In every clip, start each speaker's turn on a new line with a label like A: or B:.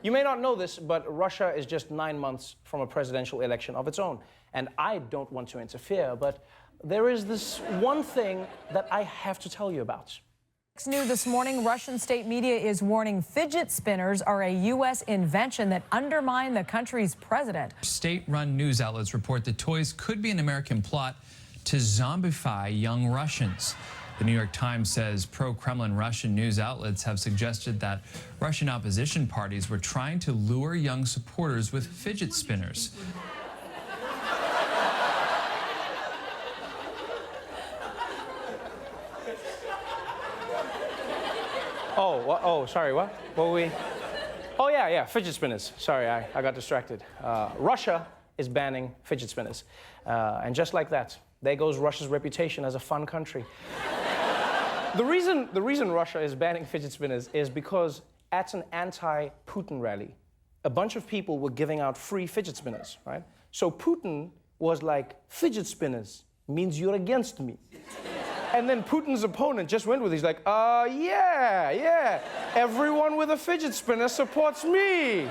A: You may not know this, but Russia is just 9 months from a presidential election of its own. And I don't want to interfere, but there is this one thing that I have to tell you about.
B: New this morning, Russian state media is warning fidget spinners are a U.S. invention that undermine the country's president.
C: State-run news outlets report the toys could be an American plot to zombify young Russians. The New York Times says pro-Kremlin Russian news outlets have suggested that Russian opposition parties were trying to lure young supporters with fidget spinners.
A: Sorry, what? What were we? Oh, yeah, fidget spinners. Sorry, I got distracted. Russia is banning fidget spinners. And just like that, there goes Russia's reputation as a fun country. The reason Russia is banning fidget spinners is because at an anti-Putin rally, a bunch of people were giving out free fidget spinners, right? So Putin was like, fidget spinners means you're against me. And then Putin's opponent just went with it. He's like, yeah, everyone with a fidget spinner supports me.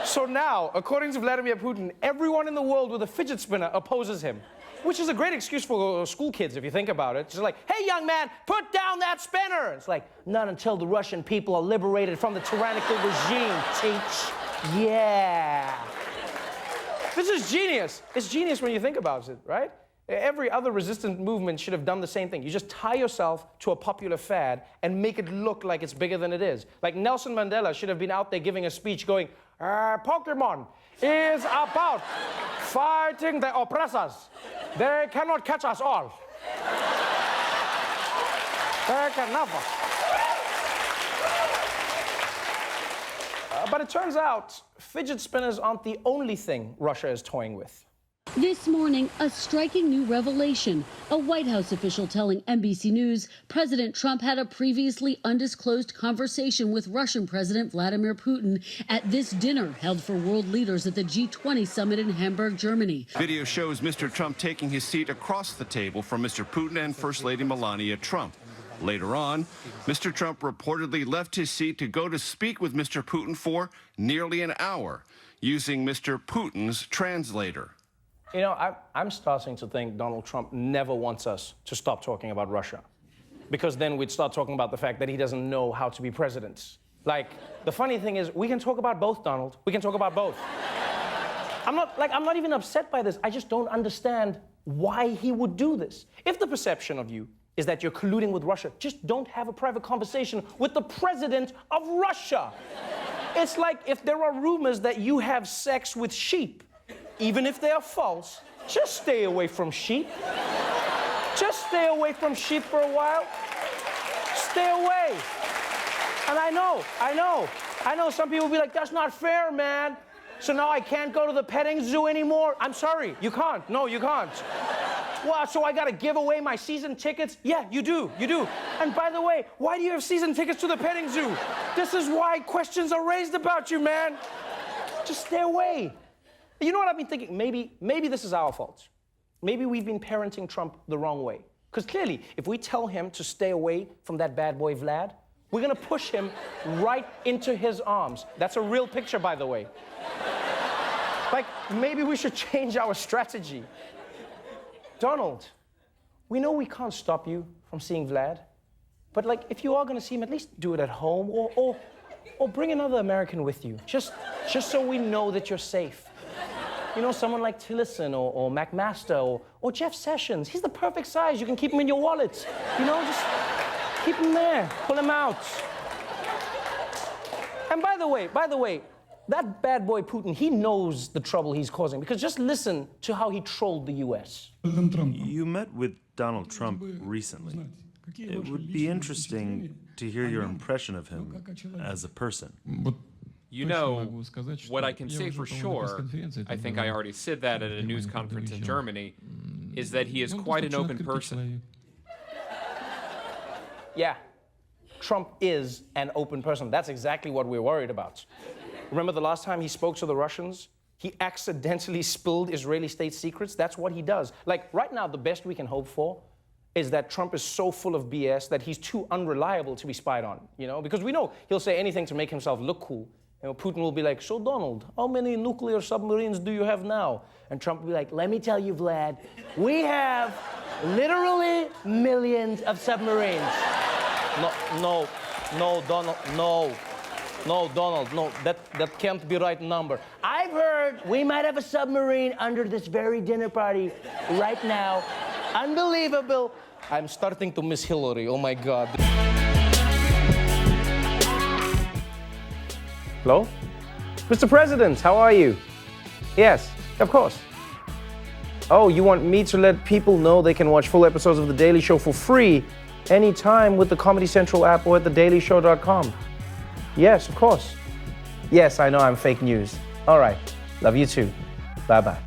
A: So now, according to Vladimir Putin, everyone in the world with a fidget spinner opposes him. Which is a great excuse for school kids, if you think about it. Just like, hey, young man, put down that spinner. It's like, not until the Russian people are liberated from the tyrannical regime, teach. Yeah. This is genius. It's genius when you think about it, right? Every other resistance movement should have done the same thing. You just tie yourself to a popular fad and make it look like it's bigger than it is. Like Nelson Mandela should have been out there giving a speech going, Pokemon is about fighting the oppressors. They cannot catch us all. They can never. But it turns out fidget spinners aren't the only thing Russia is toying with.
D: This morning, a striking new revelation. A White House official telling NBC News President Trump had a previously undisclosed conversation with Russian President Vladimir Putin at this dinner held for world leaders at the G20 Summit in Hamburg, Germany.
E: Video shows Mr. Trump taking his seat across the table from Mr. Putin and First Lady Melania Trump. Later on, Mr. Trump reportedly left his seat to go to speak with Mr. Putin for nearly an hour, using Mr. Putin's translator.
A: You know, I'm starting to think Donald Trump never wants us to stop talking about Russia. Because then we'd start talking about the fact that he doesn't know how to be president. Like, the funny thing is, we can talk about both, Donald. We can talk about both. I'm not even upset by this. I just don't understand why he would do this. If the perception of you is that you're colluding with Russia, just don't have a private conversation with the president of Russia. It's like if there are rumors that you have sex with sheep, even if they are false, just stay away from sheep. Just stay away from sheep for a while. Stay away. And I know some people will be like, that's not fair, man. So now I can't go to the petting zoo anymore? I'm sorry, you can't. No, you can't. Well, so I gotta give away my season tickets? Yeah, you do. And by the way, why do you have season tickets to the petting zoo? This is why questions are raised about you, man. Just stay away. You know what I've been thinking? Maybe this is our fault. Maybe we've been parenting Trump the wrong way. Because clearly, if we tell him to stay away from that bad boy Vlad, we're gonna push him right into his arms. That's a real picture, by the way. Like, maybe we should change our strategy. Donald, we know we can't stop you from seeing Vlad, but like, if you are gonna see him, at least do it at home, or bring another American with you, just so we know that you're safe. You know, someone like Tillerson or McMaster or Jeff Sessions. He's the perfect size. You can keep him in your wallet. You know, just keep him there. Pull him out. And by the way, that bad boy Putin, he knows the trouble he's causing, because just listen to how he trolled the U.S.
F: You met with Donald Trump recently. It would be interesting to hear your impression of him as a person.
G: You know, what I can say for sure, I think I already said that at a news conference in Germany, is that he is quite an open person.
A: Yeah, Trump is an open person. That's exactly what we're worried about. Remember the last time he spoke to the Russians? He accidentally spilled Israeli state secrets. That's what he does. Like, right now, the best we can hope for is that Trump is so full of BS that he's too unreliable to be spied on, you know? Because we know he'll say anything to make himself look cool. And Putin will be like, so Donald, how many nuclear submarines do you have now? And Trump will be like, let me tell you, Vlad, we have literally millions of submarines. No, Donald, no, Donald, no, that can't be right number. I've heard we might have a submarine under this very dinner party right now. Unbelievable. I'm starting to miss Hillary, oh my God. Hello? Mr. President, how are you? Yes, of course. Oh, you want me to let people know they can watch full episodes of The Daily Show for free anytime with the Comedy Central app or at thedailyshow.com? Yes, of course. Yes, I know I'm fake news. All right. Love you too. Bye-bye.